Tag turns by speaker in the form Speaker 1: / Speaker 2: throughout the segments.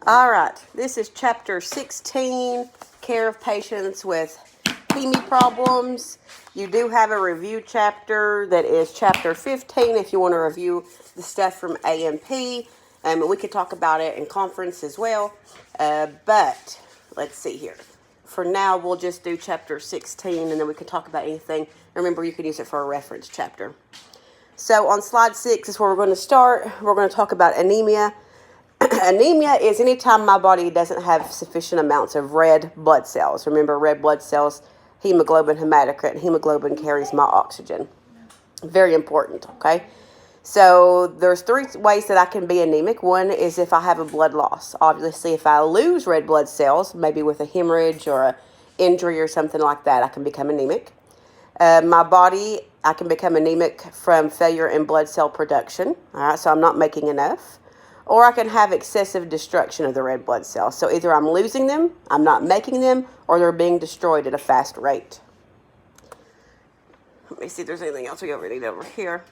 Speaker 1: All right, this is chapter 16, care of patients with Heme problems. You do have a review chapter that is chapter 15 if you want to review the stuff from A&P. We could talk about it in conference as well. But let's see here. For now, we'll just do chapter 16 and then we can talk about anything. Remember, you can use it for a reference chapter. So on slide 6 is where we're going to start. We're going to talk about anemia. Anemia is anytime my body doesn't have sufficient amounts of red blood cells. Remember, red blood cells, hemoglobin, hematocrit, and hemoglobin carries my oxygen. Very important, okay? So there's 3 ways that I can be anemic. One is if I have a blood loss. Obviously, if I lose red blood cells, maybe with a hemorrhage or an injury or something like that, I can become anemic. My body, I can become anemic from failure in blood cell production. All right, so I'm not making enough. Or I can have excessive destruction of the red blood cells. So either I'm losing them, I'm not making them, or they're being destroyed at a fast rate. Let me see if there's anything else we need over here.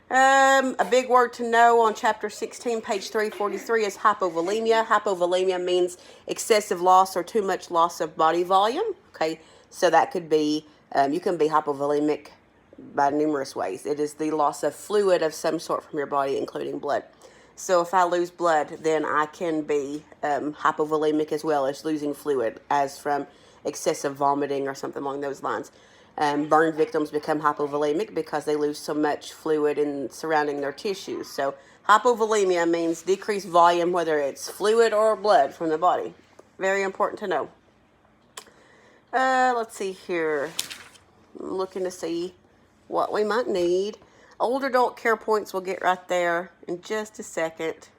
Speaker 1: A big word to know on chapter 16, page 343 is hypovolemia. Hypovolemia means excessive loss or too much loss of body volume. Okay, so that could be, you can be hypovolemic by numerous ways. It is the loss of fluid of some sort from your body, including blood. So if I lose blood, then I can be hypovolemic as well as losing fluid, as from excessive vomiting or something along those lines. Burn victims become hypovolemic because they lose so much fluid in surrounding their tissues. So hypovolemia means decreased volume, whether it's fluid or blood from the body. Very important to know. Let's see here. I'm looking to see what we might need. Older adult care points we'll get right there in just a second.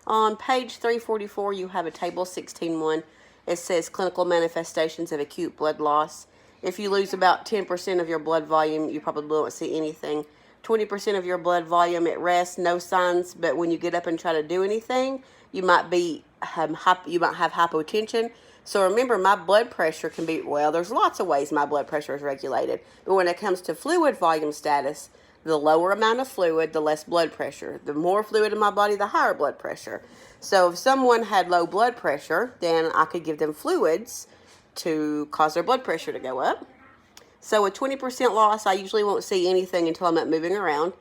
Speaker 1: On page 344, you have a table 16.1. It says clinical manifestations of acute blood loss. If you lose about 10% of your blood volume, you probably won't see anything. 20% of your blood volume at rest, no signs, but when you get up and try to do anything, you might have hypotension. So remember, my blood pressure can be, well, there's lots of ways my blood pressure is regulated. But when it comes to fluid volume status, the lower amount of fluid, the less blood pressure. The more fluid in my body, the higher blood pressure. So if someone had low blood pressure, then I could give them fluids to cause their blood pressure to go up. So with 20% loss, I usually won't see anything until I'm not moving around.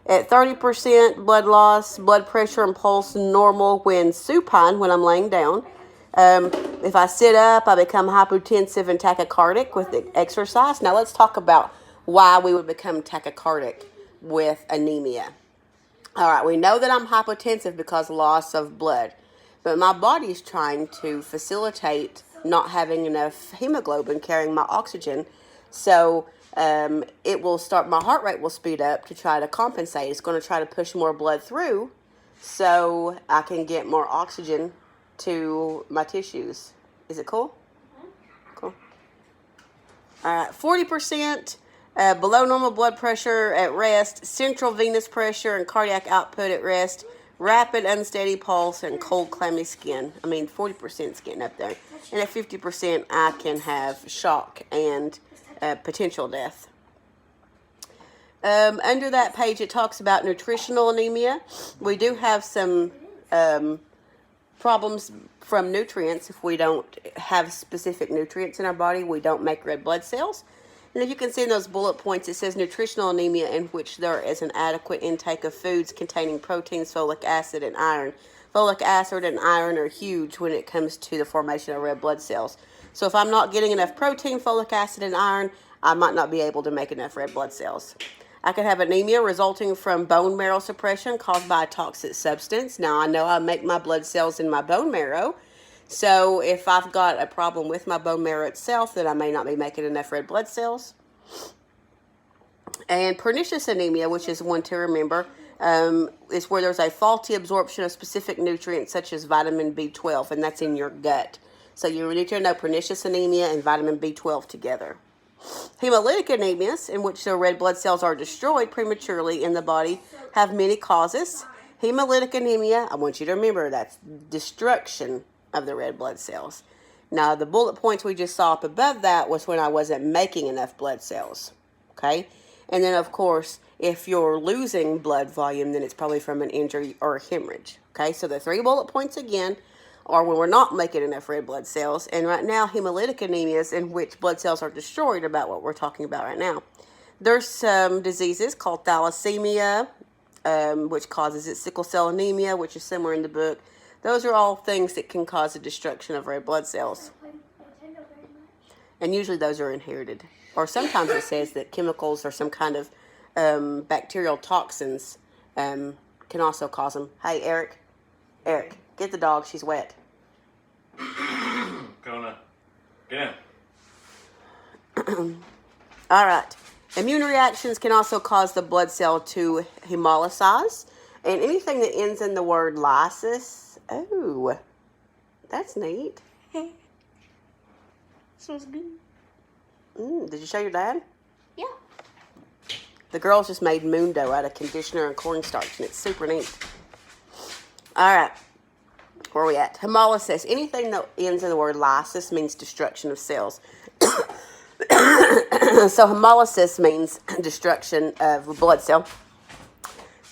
Speaker 1: At 30% blood loss, blood pressure and pulse normal when supine, when I'm laying down. If I sit up, I become hypotensive and tachycardic with the exercise. Now let's talk about why we would become tachycardic with anemia. All right, we know that I'm hypotensive because of loss of blood, but my body's trying to facilitate not having enough hemoglobin carrying my oxygen. So it will start, my heart rate will speed up to try to compensate. It's going to try to push more blood through so I can get more oxygen to my tissues. Is it cool? Cool. All right, 40% below normal blood pressure at rest, central venous pressure and cardiac output at rest, rapid unsteady pulse, and cold clammy skin. 40% is getting up there. And at 50%, I can have shock and potential death. Under that page, it talks about nutritional anemia. We do have some problems from nutrients. If we don't have specific nutrients in our body, we don't make red blood cells. And if you can see in those bullet points, it says nutritional anemia in which there is an adequate intake of foods containing proteins, folic acid, and iron. Folic acid and iron are huge when it comes to the formation of red blood cells. So if I'm not getting enough protein, folic acid, and iron, I might not be able to make enough red blood cells. I could have anemia resulting from bone marrow suppression caused by a toxic substance. Now, I know I make my blood cells in my bone marrow. So if I've got a problem with my bone marrow itself, then I may not be making enough red blood cells. And pernicious anemia, which is one to remember, is where there's a faulty absorption of specific nutrients such as vitamin B12, and that's in your gut. So you need to know pernicious anemia and vitamin B12 together. Hemolytic anemias, in which the red blood cells are destroyed prematurely in the body, have many causes. Hemolytic anemia, I want you to remember, that's destruction of the red blood cells. Now, the bullet points we just saw up above that was when I wasn't making enough blood cells. Okay? And then, of course, If you're losing blood volume, then it's probably from an injury or a hemorrhage. Okay, so the 3 bullet points again are when we're not making enough red blood cells. And right now, hemolytic anemias, in which blood cells are destroyed, about what we're talking about right now. There's some diseases called thalassemia, which causes it, sickle cell anemia, which is somewhere in the book. Those are all things that can cause the destruction of red blood cells. And usually those are inherited. Or sometimes it says that chemicals or some kind of bacterial toxins can also cause them. Hey, Eric, get the dog. She's wet.
Speaker 2: Kona, get
Speaker 1: in. All right. Immune reactions can also cause the blood cell to hemolysize. And anything that ends in the word lysis, oh, that's neat.
Speaker 3: Smells good.
Speaker 1: Did you show your dad?
Speaker 3: Yeah.
Speaker 1: The girls just made Mundo out of conditioner and cornstarch, and it's super neat. All right. Where are we at? Hemolysis. Anything that ends in the word lysis means destruction of cells. So hemolysis means destruction of a blood cell.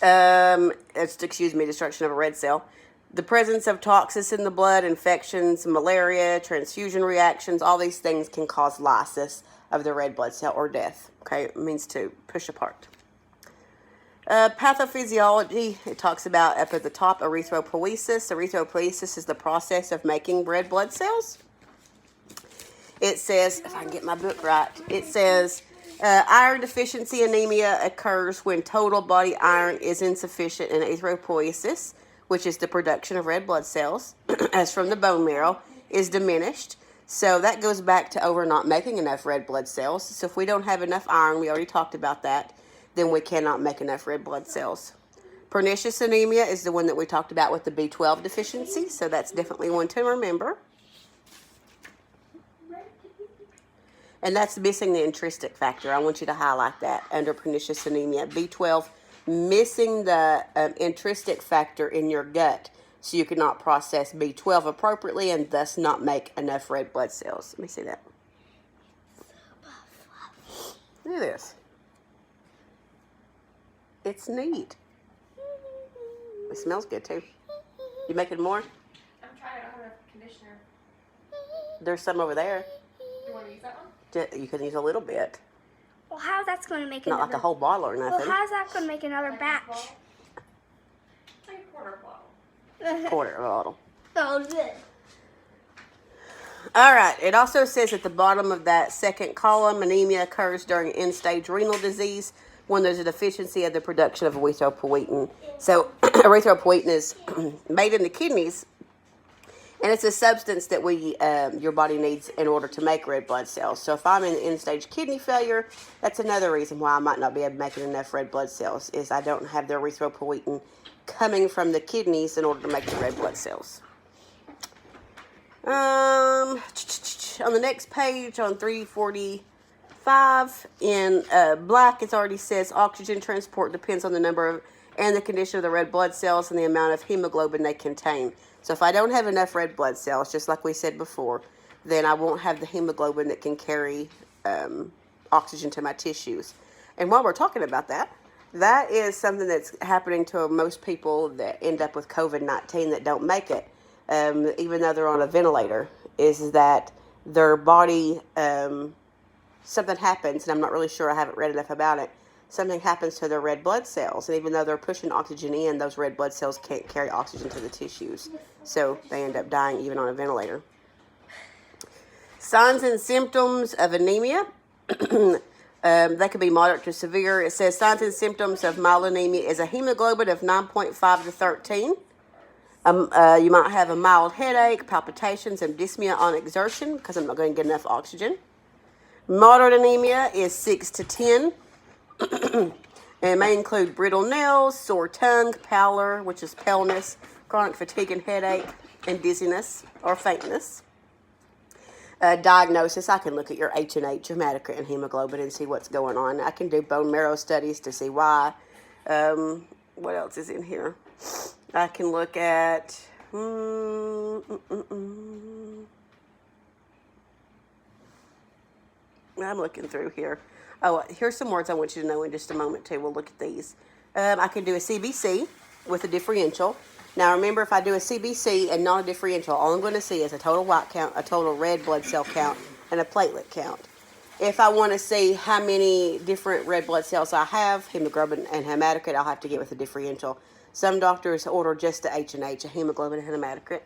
Speaker 1: Destruction of a red cell. The presence of toxins in the blood, infections, malaria, transfusion reactions, all these things can cause lysis of the red blood cell or death. Okay, it means to push apart. Pathophysiology, it talks about up at the top, erythropoiesis. Erythropoiesis is the process of making red blood cells. It says, if I can get my book right, it says iron deficiency anemia occurs when total body iron is insufficient in erythropoiesis, which is the production of red blood cells, as from the bone marrow, is diminished. So that goes back to not making enough red blood cells. So if we don't have enough iron, we already talked about that, then we cannot make enough red blood cells. Pernicious anemia is the one that we talked about with the B12 deficiency, so that's definitely one to remember. And that's missing the intrinsic factor. I want you to highlight that under pernicious anemia. B12, missing the intrinsic factor in your gut, so you cannot process B12 appropriately and thus not make enough red blood cells. Let me see that. Look at this. It's neat. It smells good too. You making more?
Speaker 3: I'm trying. I don't have enough conditioner.
Speaker 1: There's some over there.
Speaker 3: You want to use that one?
Speaker 1: You can use a little bit.
Speaker 4: Well, how's that going to make
Speaker 1: Not
Speaker 4: another...
Speaker 1: like a whole bottle or nothing.
Speaker 4: Well, how's that going to make another batch?
Speaker 3: Like a quarter bottle.
Speaker 1: Quarter of a bottle.
Speaker 4: Oh, good.
Speaker 1: All right. It also says at the bottom of that second column, anemia occurs during end-stage renal disease when there's a deficiency of the production of erythropoietin. So erythropoietin is made in the kidneys, and it's a substance that your body needs in order to make red blood cells. So if I'm in end-stage kidney failure, that's another reason why I might not be able to make enough red blood cells, is I don't have the erythropoietin coming from the kidneys in order to make the red blood cells. On the next page, on 345, in black, it already says oxygen transport depends on the number of and the condition of the red blood cells and the amount of hemoglobin they contain. So if I don't have enough red blood cells, just like we said before, then I won't have the hemoglobin that can carry oxygen to my tissues. And while we're talking about that, that is something that's happening to most people that end up with COVID-19 that don't make it, even though they're on a ventilator, is that their body, something happens, and I'm not really sure, I haven't read enough about it, something happens to their red blood cells, and even though they're pushing oxygen in, those red blood cells can't carry oxygen to the tissues, so they end up dying even on a ventilator. Signs and symptoms of anemia. They could be moderate to severe. It says signs and symptoms of mild anemia is a hemoglobin of 9.5 to 13. You might have a mild headache, palpitations, and dyspnea on exertion because I'm not going to get enough oxygen. Moderate anemia is 6 to 10. And it may include brittle nails, sore tongue, pallor, which is paleness, chronic fatigue and headache, and dizziness or faintness. Diagnosis, I can look at your H&H, your hematocrit, and hemoglobin and see what's going on. I can do bone marrow studies to see why. What else is in here? I can look at... I'm looking through here. Oh, here's some words I want you to know in just a moment, too. We'll look at these. I can do a CBC with a differential. Now, remember, if I do a CBC and not a differential, all I'm going to see is a total white count, a total red blood cell count, and a platelet count. If I want to see how many different red blood cells I have, hemoglobin and hematocrit, I'll have to get with a differential. Some doctors order just the H&H, a hemoglobin and hematocrit.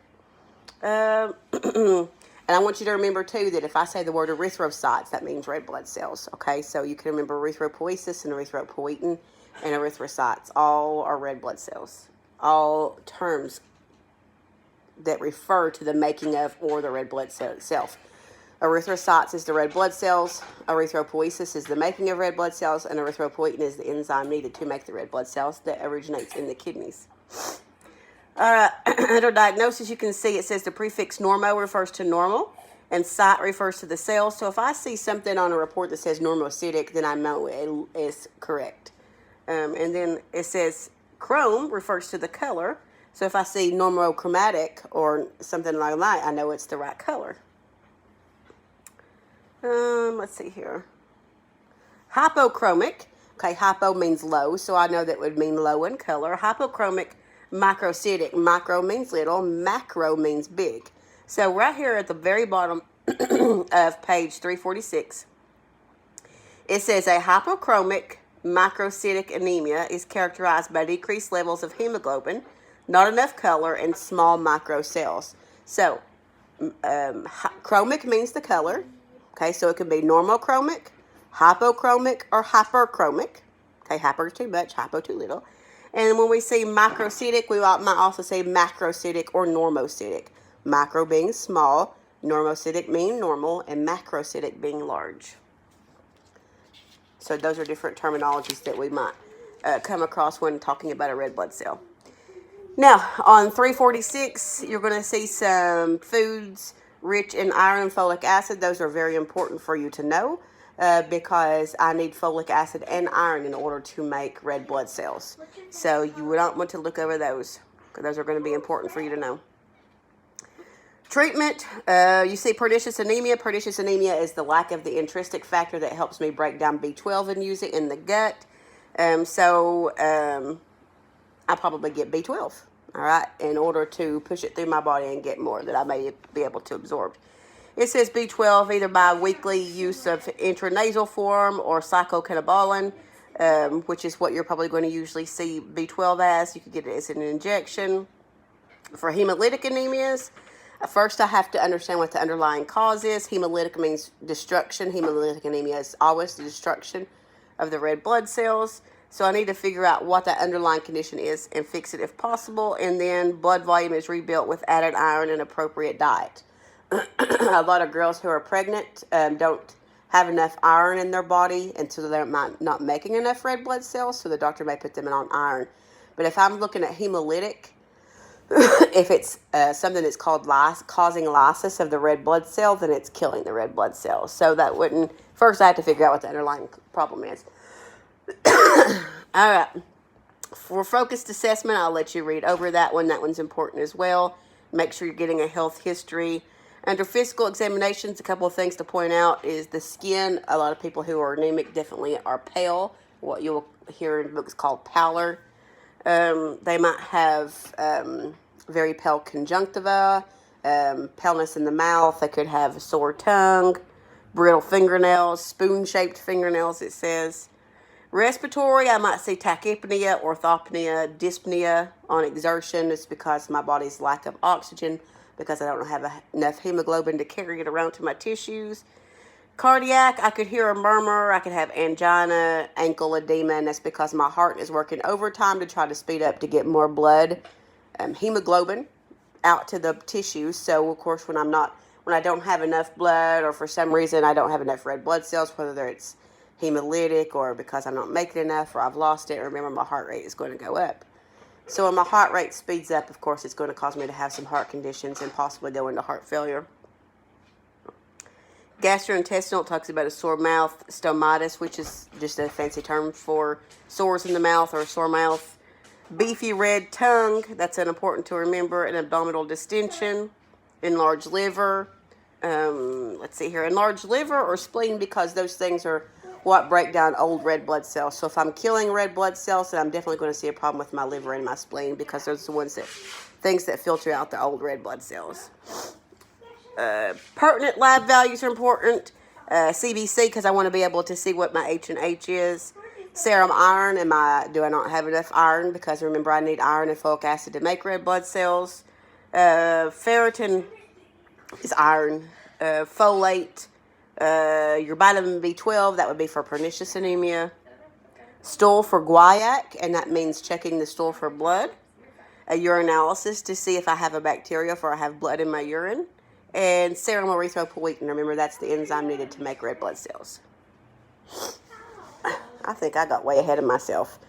Speaker 1: And I want you to remember, too, that if I say the word erythrocytes, that means red blood cells, okay? So you can remember erythropoiesis and erythropoietin and erythrocytes. All are red blood cells. All terms that refer to the making of or the red blood cell itself. Erythrocytes is the red blood cells, erythropoiesis is the making of red blood cells, and erythropoietin is the enzyme needed to make the red blood cells that originates in the kidneys. Under diagnosis, you can see it says the prefix normo refers to normal, and cyte refers to the cells. So if I see something on a report that says normocytic, then I know it is correct. And then it says chrome refers to the color. So if I see normochromatic or something like that, I know it's the right color. Let's see here. Hypochromic. Okay, hypo means low, so I know that would mean low in color. Hypochromic microcytic. Micro means little, macro means big. So right here at the very bottom of page 346, it says a hypochromic microcytic anemia is characterized by decreased levels of hemoglobin, not enough color, and small microcells. So chromic means the color. Okay, so it can be normochromic, hypochromic, or hyperchromic. Okay, hyper too much, hypo too little. And when we say microcytic, we might also say macrocytic or normocytic. Macro being small, normocytic being normal, and macrocytic being large. So those are different terminologies that we might come across when talking about a red blood cell. Now, on 346, you're going to see some foods rich in iron and folic acid. Those are very important for you to know because I need folic acid and iron in order to make red blood cells. So you would not want to look over those because those are going to be important for you to know. Treatment, you see pernicious anemia. Pernicious anemia is the lack of the intrinsic factor that helps me break down B12 and use it in the gut. I probably get B12. All right, in order to push it through my body and get more that I may be able to absorb. It says B12 either by weekly use of intranasal form or cyclocatabulin, which is what you're probably going to usually see B12 as. You could get it as an injection. For hemolytic anemias, first I have to understand what the underlying cause is. Hemolytic means destruction. Hemolytic anemia is always the destruction of the red blood cells. So I need to figure out what that underlying condition is and fix it if possible. And then blood volume is rebuilt with added iron and appropriate diet. A lot of girls who are pregnant don't have enough iron in their body, and so they're not making enough red blood cells, so the doctor may put them on iron. But if I'm looking at hemolytic, if it's something that's called causing lysis of the red blood cell, then it's killing the red blood cells. So that wouldn't, first I have to figure out what the underlying problem is. All right. For focused assessment, I'll let you read over that one. That one's important as well. Make sure you're getting a health history. Under physical examinations, a couple of things to point out is the skin. A lot of people who are anemic definitely are pale. What you'll hear in books called pallor. They might have very pale conjunctiva, paleness in the mouth. They could have a sore tongue, brittle fingernails, spoon-shaped fingernails, it says. Respiratory, I might see tachypnea, orthopnea, dyspnea on exertion. It's because my body's lack of oxygen, because I don't have enough hemoglobin to carry it around to my tissues. Cardiac, I could hear a murmur. I could have angina, ankle edema, and that's because my heart is working overtime to try to speed up to get more blood, hemoglobin, out to the tissues. So, of course, when I don't have enough blood, or for some reason I don't have enough red blood cells, whether it's hemolytic or because I'm not making enough or I've lost it, remember my heart rate is going to go up. So when my heart rate speeds up, of course, it's going to cause me to have some heart conditions and possibly go into heart failure. Gastrointestinal talks about a sore mouth, stomitis, which is just a fancy term for sores in the mouth or a sore mouth. Beefy red tongue, that's important to remember. An abdominal distension, enlarged liver. Let's see here, enlarged liver or spleen, because those things are what break down old red blood cells. So if I'm killing red blood cells, then I'm definitely going to see a problem with my liver and my spleen, because those are the things that filter out the old red blood cells. Pertinent lab values are important. CBC, because I want to be able to see what my H&H is. Serum iron, do I not have enough iron? Because remember, I need iron and folic acid to make red blood cells. Ferritin is iron. Folate, your vitamin B12, that would be for pernicious anemia. Stool for guaiac, and that means checking the stool for blood. A urinalysis to see if I have a bacteria or I have blood in my urine. And serum erythropoietin, remember that's the enzyme needed to make red blood cells. I think I got way ahead of myself.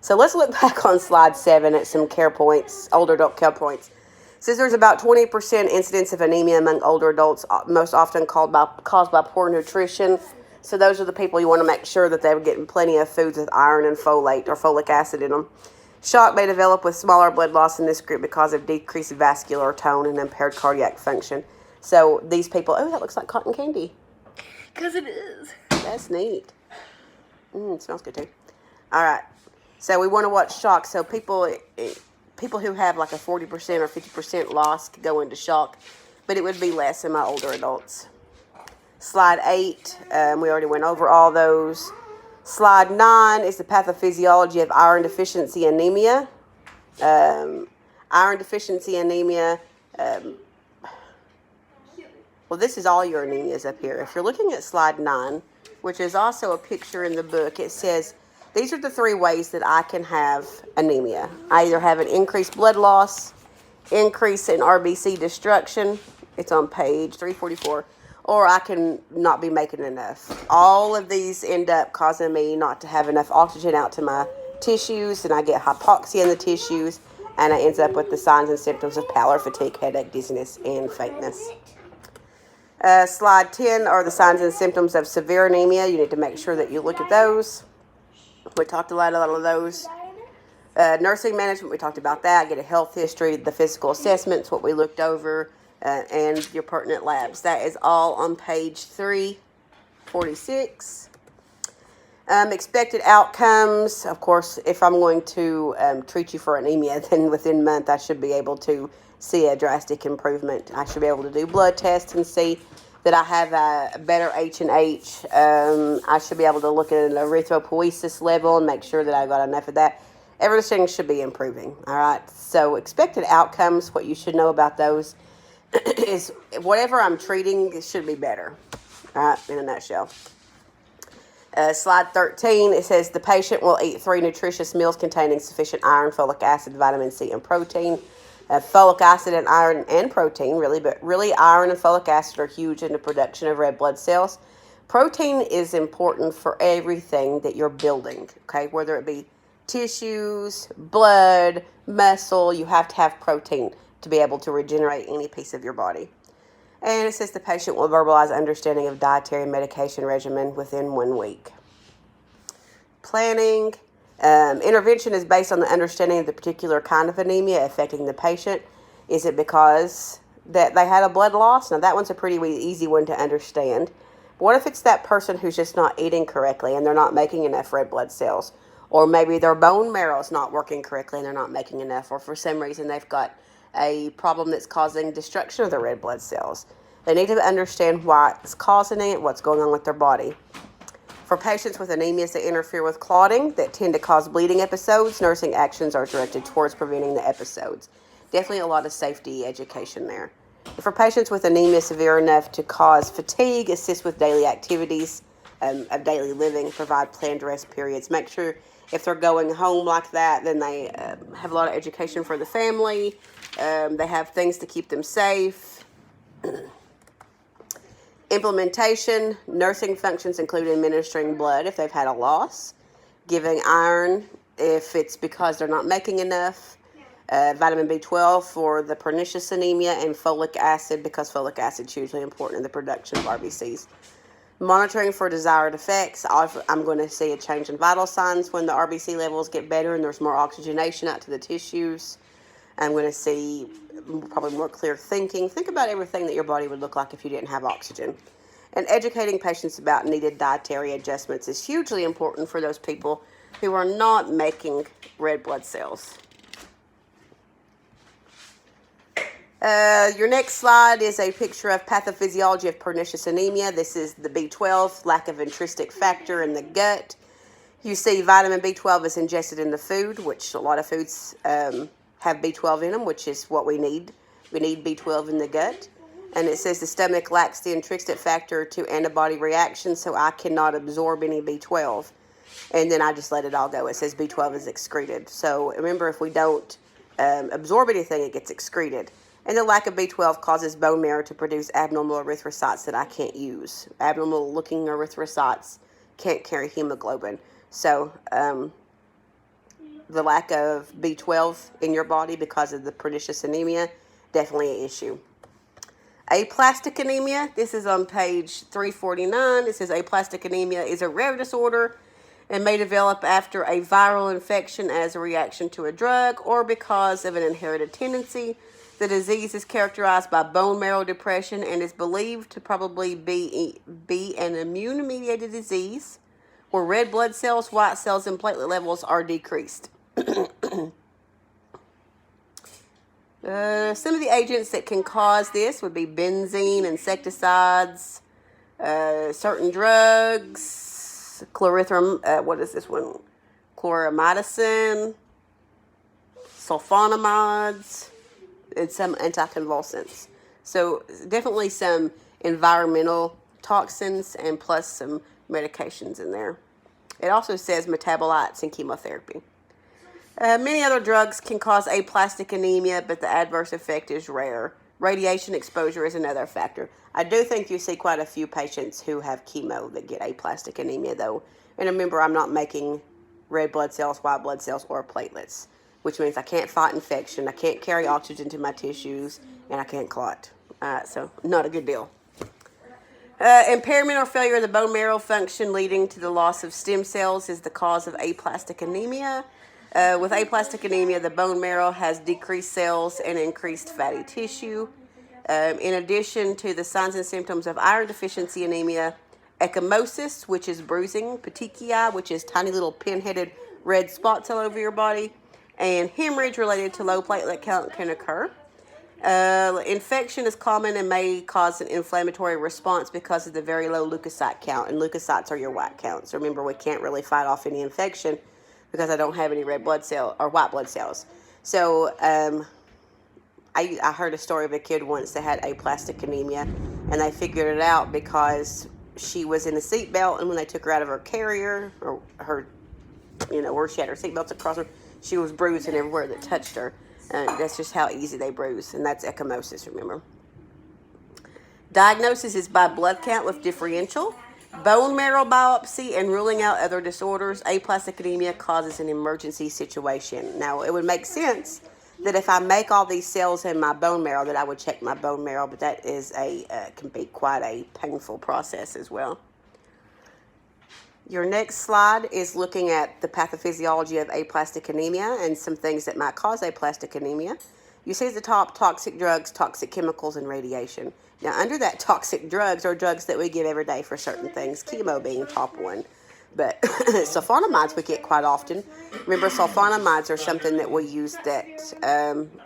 Speaker 1: So let's look back on slide 7 at some care points, older adult care points. It says there's about 20% incidence of anemia among older adults, most often caused by poor nutrition. So those are the people you want to make sure that they're getting plenty of foods with iron and folate or folic acid in them. Shock may develop with smaller blood loss in this group because of decreased vascular tone and impaired cardiac function. So these people, oh, that looks like cotton candy.
Speaker 4: Because it is.
Speaker 1: That's neat. It smells good too. All right. So we want to watch shock. So people who have like a 40% or 50% loss could go into shock, but it would be less in my older adults. Slide 8, we already went over all those. Slide 9 is the pathophysiology of iron deficiency anemia. Iron deficiency anemia. Well, this is all your anemias up here. If you're looking at slide 9, which is also a picture in the book, it says, these are the 3 ways that I can have anemia. I either have an increased blood loss, increase in RBC destruction, it's on page 344, or I can not be making enough. All of these end up causing me not to have enough oxygen out to my tissues, and I get hypoxia in the tissues, and it ends up with the signs and symptoms of pallor, fatigue, headache, dizziness, and faintness. Slide 10 are the signs and symptoms of severe anemia. You need to make sure that you look at those. We talked a lot of those. Nursing management, we talked about that. Get a health history, the physical assessments, what we looked over, and your pertinent labs. That is all on page 346. Expected outcomes. Of course, if I'm going to treat you for anemia, then within a month I should be able to see a drastic improvement. I should be able to do blood tests and see that I have a better H&H. I should be able to look at an erythropoiesis level and make sure that I've got enough of that. Everything should be improving. All right. So expected outcomes, what you should know about those is whatever I'm treating, it should be better. All right. In a nutshell. Slide 13, it says the patient will eat 3 nutritious meals containing sufficient iron, folic acid, vitamin C, and protein. Folic acid and iron and protein, but really iron and folic acid are huge in the production of red blood cells. Protein is important for everything that you're building, okay? Whether it be tissues, blood, muscle, you have to have protein to be able to regenerate any piece of your body. And it says the patient will verbalize understanding of dietary and medication regimen within 1 week. Planning. Intervention is based on the understanding of the particular kind of anemia affecting the patient. Is it because that they had a blood loss? Now, that one's a pretty easy one to understand. But what if it's that person who's just not eating correctly and they're not making enough red blood cells? Or maybe their bone marrow is not working correctly and they're not making enough. Or for some reason they've got a problem that's causing destruction of the red blood cells. They need to understand what's causing it, what's going on with their body. For patients with anemias that interfere with clotting that tend to cause bleeding episodes, nursing actions are directed towards preventing the episodes. Definitely a lot of safety education there. For patients with anemia severe enough to cause fatigue, assist with daily activities of daily living, provide planned rest periods. Make sure if they're going home like that, then they have a lot of education for the family. They have things to keep them safe. Implementation, nursing functions include administering blood if they've had a loss, giving iron if it's because they're not making enough, vitamin B12 for the pernicious anemia, and folic acid because folic acid is hugely important in the production of RBCs. Monitoring for desired effects. I'm going to see a change in vital signs when the RBC levels get better and there's more oxygenation out to the tissues. I'm going to see probably more clear thinking. Think about everything that your body would look like if you didn't have oxygen. And educating patients about needed dietary adjustments is hugely important for those people who are not making red blood cells. Your next slide is a picture of pathophysiology of pernicious anemia. This is the B12, lack of intrinsic factor in the gut. You see vitamin B12 is ingested in the food, which a lot of foods have B12 in them, which is what we need. We need B12 in the gut. And it says the stomach lacks the intrinsic factor to antibody reaction, so I cannot absorb any B12. And then I just let it all go. It says B12 is excreted. So remember, if we don't absorb anything, it gets excreted. And the lack of B12 causes bone marrow to produce abnormal erythrocytes that I can't use. Abnormal looking erythrocytes can't carry hemoglobin. So the lack of B12 in your body because of the pernicious anemia, definitely an issue. Aplastic anemia, this is on page 349. It says aplastic anemia is a rare disorder and may develop after a viral infection as a reaction to a drug or because of an inherited tendency. The disease is characterized by bone marrow depression and is believed to probably be an immune-mediated disease where red blood cells, white cells, and platelet levels are decreased. Some of the agents that can cause this would be benzene, insecticides, certain drugs, what is this one? Chloramycin, sulfonamides, and some anticonvulsants. So definitely some environmental toxins and plus some medications in there. It also says metabolites and chemotherapy. Many other drugs can cause aplastic anemia, but the adverse effect is rare. Radiation exposure is another factor. I do think you see quite a few patients who have chemo that get aplastic anemia, though. And remember, I'm not making red blood cells, white blood cells, or platelets, which means I can't fight infection, I can't carry oxygen to my tissues, and I can't clot. So not a good deal. Impairment or failure of the bone marrow function leading to the loss of stem cells is the cause of aplastic anemia. With aplastic anemia, the bone marrow has decreased cells and increased fatty tissue. In addition to the signs and symptoms of iron deficiency anemia, ecchymosis, which is bruising, petechiae, which is tiny little pin-headed red spots all over your body, and hemorrhage related to low platelet count can occur. Infection is common and may cause an inflammatory response because of the very low leukocyte count, and leukocytes are your white counts. So remember, we can't really fight off any infection because I don't have any red blood cell or white blood cells. So I heard a story of a kid once that had aplastic anemia, and they figured it out because she was in a seatbelt, and when they took her out of her carrier or her, where she had her seatbelts across her, she was bruising everywhere that touched her. That's just how easy they bruise, and that's ecchymosis, remember. Diagnosis is by blood count with differential, bone marrow biopsy, and ruling out other disorders. Aplastic anemia causes an emergency situation. Now, it would make sense that if I make all these cells in my bone marrow that I would check my bone marrow, but that is can be quite a painful process as well. Your next slide is looking at the pathophysiology of aplastic anemia and some things that might cause aplastic anemia. You see at the top, toxic drugs, toxic chemicals, and radiation. Now, under that toxic drugs are drugs that we give every day for certain things, chemo being top one. But sulfonamides we get quite often. Remember, sulfonamides are something that we use that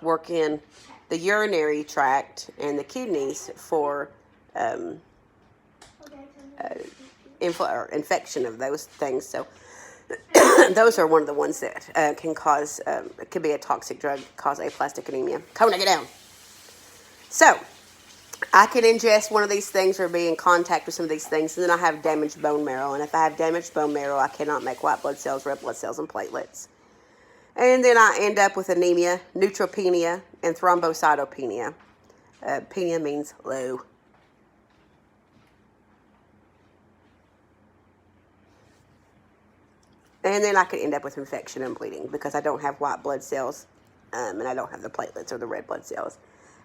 Speaker 1: work in the urinary tract and the kidneys for infection of those things. So those are one of the ones that can cause, it could be a toxic drug, cause aplastic anemia. Kona, get down. So I can ingest one of these things or be in contact with some of these things, and then I have damaged bone marrow. And if I have damaged bone marrow, I cannot make white blood cells, red blood cells, and platelets. And then I end up with anemia, neutropenia, and thrombocytopenia. Penia means low. And then I could end up with infection and bleeding because I don't have white blood cells and I don't have the platelets or the red blood cells.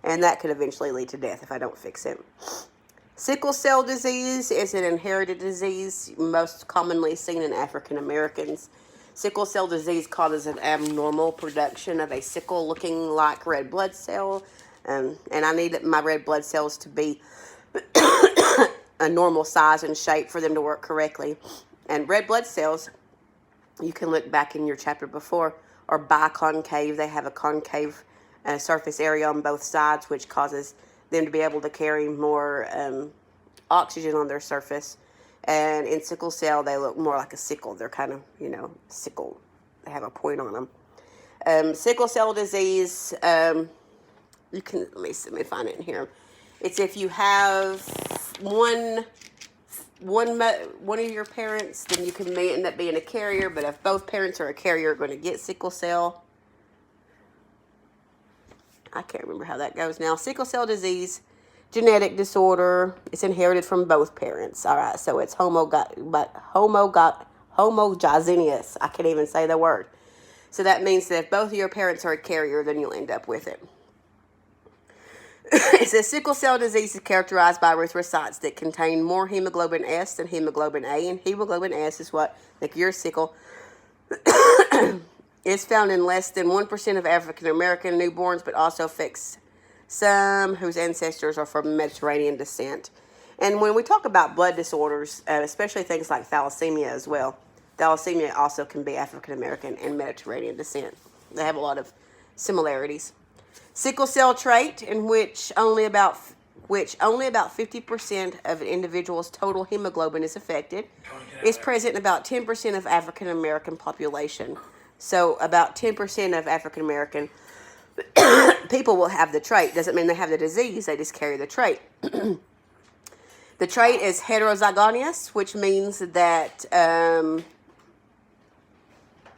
Speaker 1: And that could eventually lead to death if I don't fix it. Sickle cell disease is an inherited disease most commonly seen in African Americans. Sickle cell disease causes an abnormal production of a sickle looking like red blood cell. And I need my red blood cells to be a normal size and shape for them to work correctly. And red blood cells, you can look back in your chapter before, are biconcave. They have a concave surface area on both sides, which causes them to be able to carry more oxygen on their surface. And in sickle cell, they look more like a sickle. They're kind of, sickle. They have a point on them. Sickle cell disease, you can, let me find it in here. It's if you have one of your parents, then you can end up being a carrier. But if both parents are a carrier, you're going to get sickle cell. I can't remember how that goes now. Sickle cell disease, genetic disorder. It's inherited from both parents. All right, so it's homogeneous. I can't even say the word. So that means that if both of your parents are a carrier, then you'll end up with it. It says sickle cell disease is characterized by erythrocytes that contain more hemoglobin S than hemoglobin A, and hemoglobin S is what, like your sickle, is found in less than 1% of African American newborns, but also affects some whose ancestors are from Mediterranean descent. And when we talk about blood disorders, especially things like thalassemia as well, thalassemia also can be African American and Mediterranean descent. They have a lot of similarities. Sickle cell trait, in which only about 50% of an individual's total hemoglobin is affected, is present in about 10% of African American population. So about 10% of African American people will have the trait. Doesn't mean they have the disease, they just carry the trait. The trait is heterozygous, which means that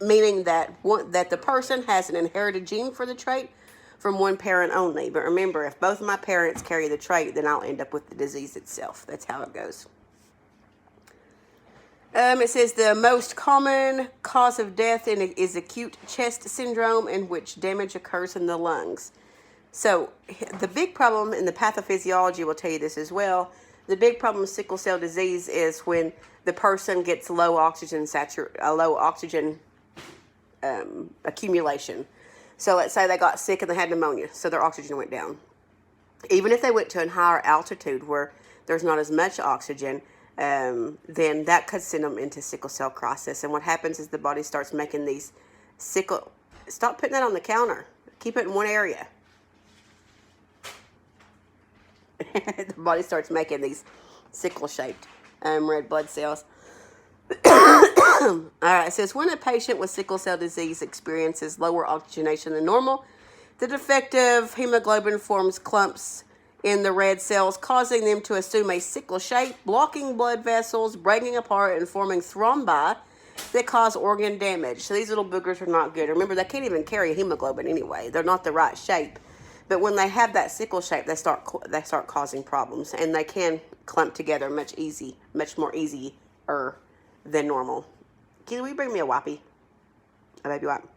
Speaker 1: that the person has an inherited gene for the trait from one parent only. But remember, if both of my parents carry the trait, then I'll end up with the disease itself. That's how it goes. It says the most common cause of death is acute chest syndrome, in which damage occurs in the lungs. So the big problem, and the pathophysiology will tell you this as well, the big problem with sickle cell disease is when the person gets low oxygen accumulation. So let's say they got sick and they had pneumonia, so their oxygen went down. Even if they went to a higher altitude where there's not as much oxygen, then that could send them into sickle cell crisis. And what happens is the body starts making these stop putting that on the counter. Keep it in one area. The body starts making these sickle-shaped red blood cells. All right, it says when a patient with sickle cell disease experiences lower oxygenation than normal, the defective hemoglobin forms clumps in the red cells, causing them to assume a sickle shape, blocking blood vessels, breaking apart, and forming thrombi that cause organ damage. So these little boogers are not good. Remember, they can't even carry hemoglobin anyway. They're not the right shape. But when they have that sickle shape, they start causing problems, and they can clump together much more easier than normal. Can you bring me a wipey? A baby wipe.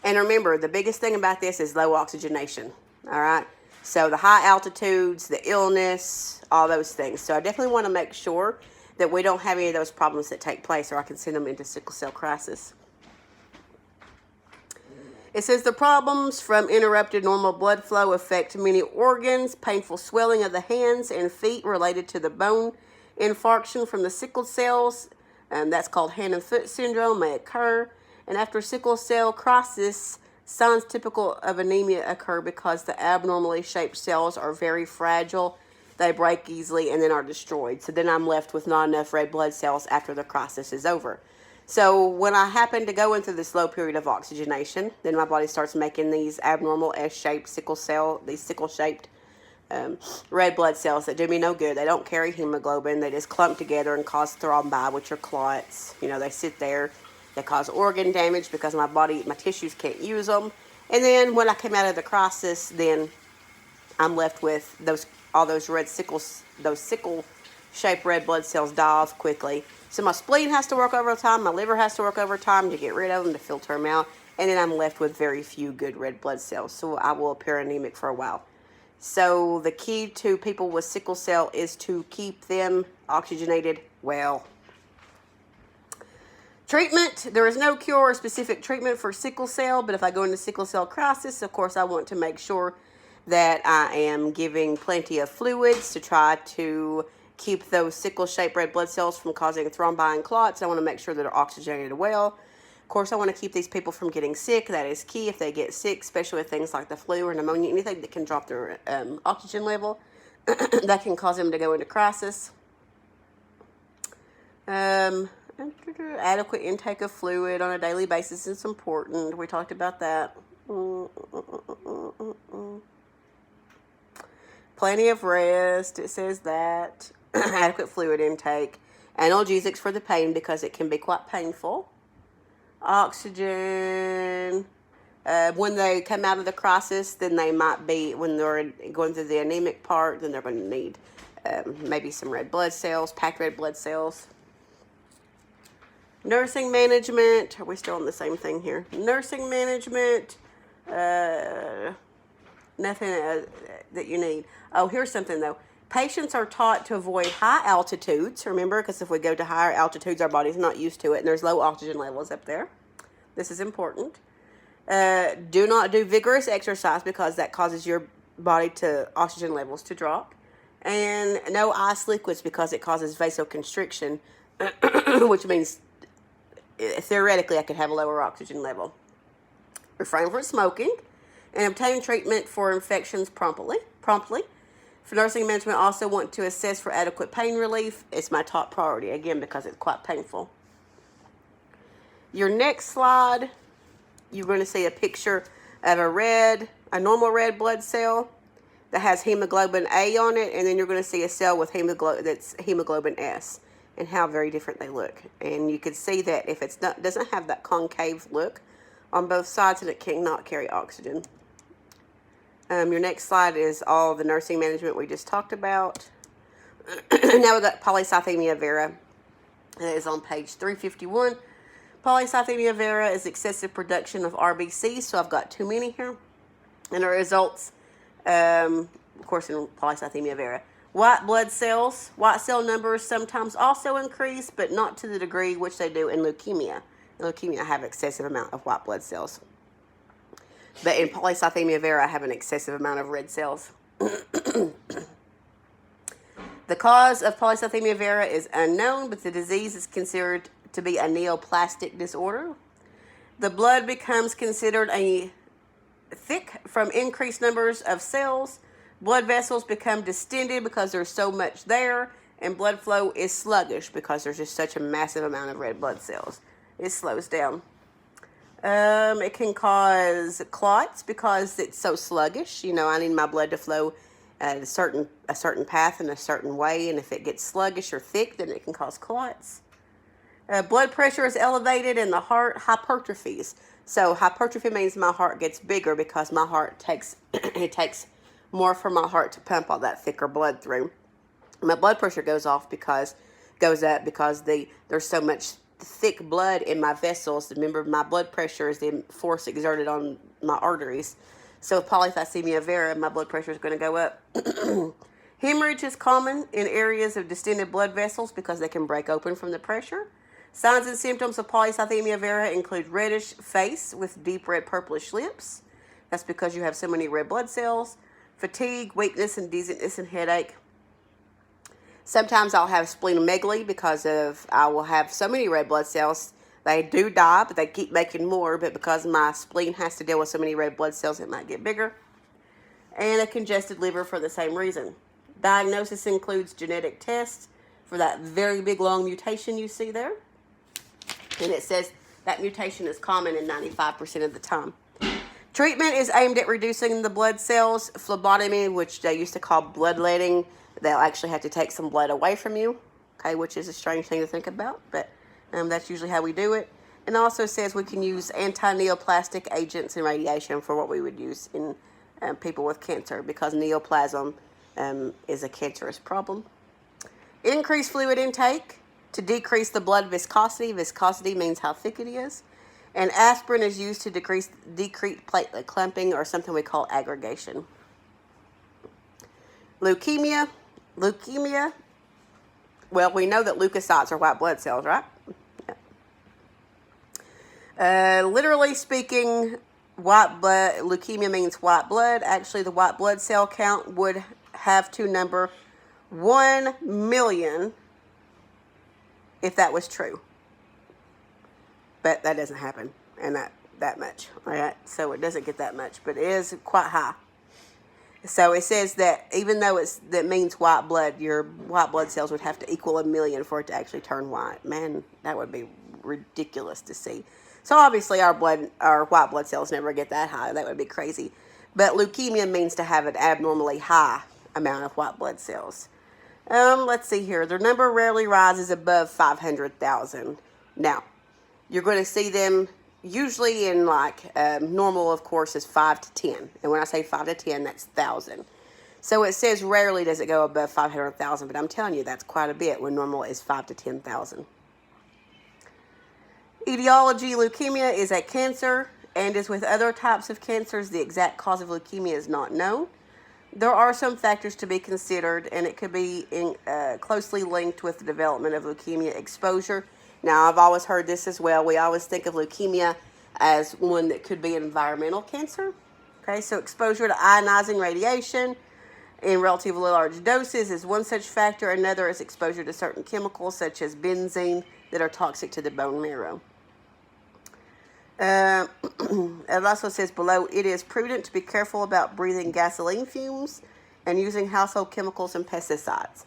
Speaker 1: And remember, the biggest thing about this is low oxygenation. All right. So the high altitudes, the illness, all those things. So I definitely want to make sure that we don't have any of those problems that take place, or I can send them into sickle cell crisis. It says the problems from interrupted normal blood flow affect many organs. Painful swelling of the hands and feet related to the bone infarction from the sickle cells, that's called hand and foot syndrome, may occur. And after sickle cell crisis, signs typical of anemia occur because the abnormally shaped cells are very fragile. They break easily and then are destroyed. So then I'm left with not enough red blood cells after the crisis is over. So when I happen to go into this low period of oxygenation, then my body starts making these abnormal S-shaped sickle-shaped red blood cells that do me no good. They don't carry hemoglobin. They just clump together and cause thrombi, which are clots. They sit there. They cause organ damage because my tissues can't use them. And then when I came out of the crisis, then I'm left with all those sickle-shaped red blood cells die off quickly. So my spleen has to work overtime. My liver has to work overtime to get rid of them, to filter them out. And then I'm left with very few good red blood cells. So I will appear anemic for a while. So the key to people with sickle cell is to keep them oxygenated well. Treatment. There is no cure or specific treatment for sickle cell, but if I go into sickle cell crisis, of course, I want to make sure that I am giving plenty of fluids to try to keep those sickle-shaped red blood cells from causing thrombi and clots. I want to make sure that they're oxygenated well. Of course, I want to keep these people from getting sick. That is key. If they get sick, especially with things like the flu or pneumonia, anything that can drop their oxygen level, that can cause them to go into crisis. Adequate intake of fluid on a daily basis is important. We talked about that. Plenty of rest. It says that. Adequate fluid intake. Analgesics for the pain because it can be quite painful. Oxygen. When they come out of the crisis, then they might be, when they're going through the anemic part, then they're going to need maybe some red blood cells, packed red blood cells. Nursing management. Are we still on the same thing here? Nursing management. Nothing that you need. Oh, here's something though. Patients are taught to avoid high altitudes. Remember, because if we go to higher altitudes, our body's not used to it, and there's low oxygen levels up there. This is important. Do not do vigorous exercise because that causes your body to oxygen levels to drop. And no ice liquids because it causes vasoconstriction, which means theoretically I could have a lower oxygen level. Refrain from smoking and obtain treatment for infections promptly. For nursing management, also want to assess for adequate pain relief. It's my top priority, again, because it's quite painful. Your next slide, you're going to see a picture of a normal red blood cell that has hemoglobin A on it, and then you're going to see a cell with that's hemoglobin S, and how very different they look. And you can see that if it doesn't have that concave look on both sides, and it cannot carry oxygen. Your next slide is all the nursing management we just talked about. Now we've got polycythemia vera. It is on page 351. Polycythemia vera is excessive production of RBCs, so I've got too many here. And the results, of course, in polycythemia vera. White blood cells, white cell numbers sometimes also increase, but not to the degree which they do in leukemia. In leukemia, I have excessive amount of white blood cells. But in polycythemia vera, I have an excessive amount of red cells. The cause of polycythemia vera is unknown, but the disease is considered to be a neoplastic disorder. The blood becomes considered thick from increased numbers of cells. Blood vessels become distended because there's so much there, and blood flow is sluggish because there's just such a massive amount of red blood cells. It slows down. It can cause clots because it's so sluggish. I need my blood to flow at a certain path in a certain way, and if it gets sluggish or thick, then it can cause clots. Blood pressure is elevated and the heart hypertrophies. So hypertrophy means my heart gets bigger because my heart takes more for my heart to pump all that thicker blood through. My blood pressure goes up because there's so much thick blood in my vessels. Remember, my blood pressure is the force exerted on my arteries. So with polycythemia vera, my blood pressure is going to go up. Hemorrhage is common in areas of distended blood vessels because they can break open from the pressure. Signs and symptoms of polycythemia vera include reddish face with deep red purplish lips. That's because you have so many red blood cells. Fatigue, weakness, and dizziness and headache. Sometimes I'll have splenomegaly because I will have so many red blood cells. They do die, but they keep making more. But because my spleen has to deal with so many red blood cells, it might get bigger. And a congested liver for the same reason. Diagnosis includes genetic tests for that very big long mutation you see there. And it says that mutation is common in 95% of the time. Treatment is aimed at reducing the blood cells. Phlebotomy, which they used to call bloodletting, they'll actually have to take some blood away from you, okay, which is a strange thing to think about, but that's usually how we do it. And also says we can use anti-neoplastic agents and radiation for what we would use in people with cancer because neoplasm is a cancerous problem. Increase fluid intake to decrease the blood viscosity. Viscosity means how thick it is. And aspirin is used to decrease platelet clumping or something we call aggregation. Leukemia. Well, we know that leukocytes are white blood cells, right? Yeah. Literally speaking, leukemia means white blood. Actually, the white blood cell count would have to number 1 million if that was true. But that doesn't happen, and that much. All right, so it doesn't get that much, but it is quite high. So it says that even though that means white blood, your white blood cells would have to equal 1 million for it to actually turn white. Man, that would be ridiculous to see. So obviously our white blood cells never get that high. That would be crazy. But leukemia means to have an abnormally high amount of white blood cells. Let's see here. Their number rarely rises above 500,000. Now, you're going to see them usually in normal, of course, is 5 to 10. And when I say 5 to 10, that's 1,000. So it says rarely does it go above 500,000, but I'm telling you that's quite a bit when normal is 5 to 10,000. Etiology: leukemia is a cancer, and as with other types of cancers, the exact cause of leukemia is not known. There are some factors to be considered, and it could be closely linked with the development of leukemia exposure. Now, I've always heard this as well. We always think of leukemia as one that could be an environmental cancer. Okay, so exposure to ionizing radiation in relatively large doses is one such factor. Another is exposure to certain chemicals, such as benzene, that are toxic to the bone marrow. It also says below, it is prudent to be careful about breathing gasoline fumes and using household chemicals and pesticides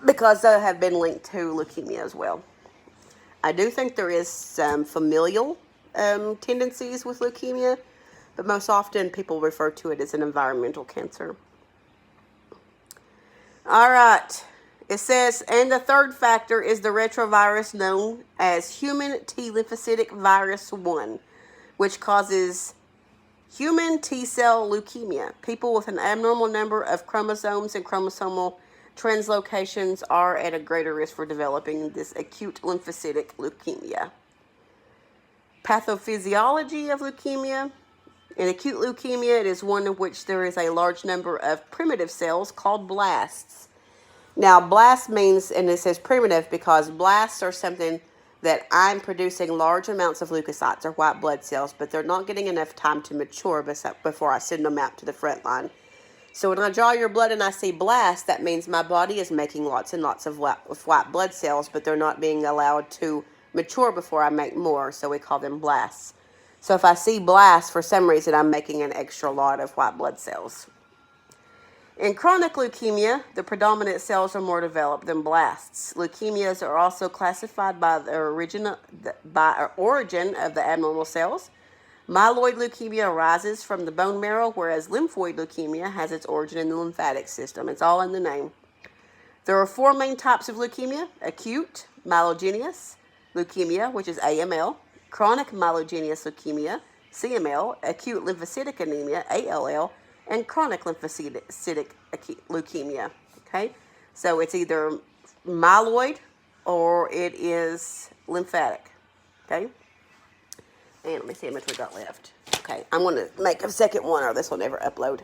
Speaker 1: because they have been linked to leukemia as well. I do think there is some familial tendencies with leukemia, but most often people refer to it as an environmental cancer. All right. It says, and the third factor is the retrovirus known as human T lymphocytic virus 1, which causes human T-cell leukemia. People with an abnormal number of chromosomes and chromosomal translocations are at a greater risk for developing this acute lymphocytic leukemia. Pathophysiology of leukemia. In acute leukemia, it is one in which there is a large number of primitive cells called blasts. Now, blast means, and it says primitive because blasts are something that I'm producing large amounts of leukocytes or white blood cells, but they're not getting enough time to mature before I send them out to the front line. So when I draw your blood and I see blast, that means my body is making lots and lots of white blood cells, but they're not being allowed to mature before I make more, so we call them blasts. So if I see blast, for some reason, I'm making an extra lot of white blood cells. In chronic leukemia, the predominant cells are more developed than blasts. Leukemias are also classified by the origin of the abnormal cells. Myeloid leukemia arises from the bone marrow, whereas lymphoid leukemia has its origin in the lymphatic system. It's all in the name. There are 4 main types of leukemia: acute myelogenous leukemia, which is AML, chronic myelogenous leukemia, CML, acute lymphocytic anemia, ALL, and chronic lymphocytic leukemia. Okay, so it's either myeloid or it is lymphatic. Okay, and let me see how much we got left. Okay, I'm going to make a second one or this will never upload.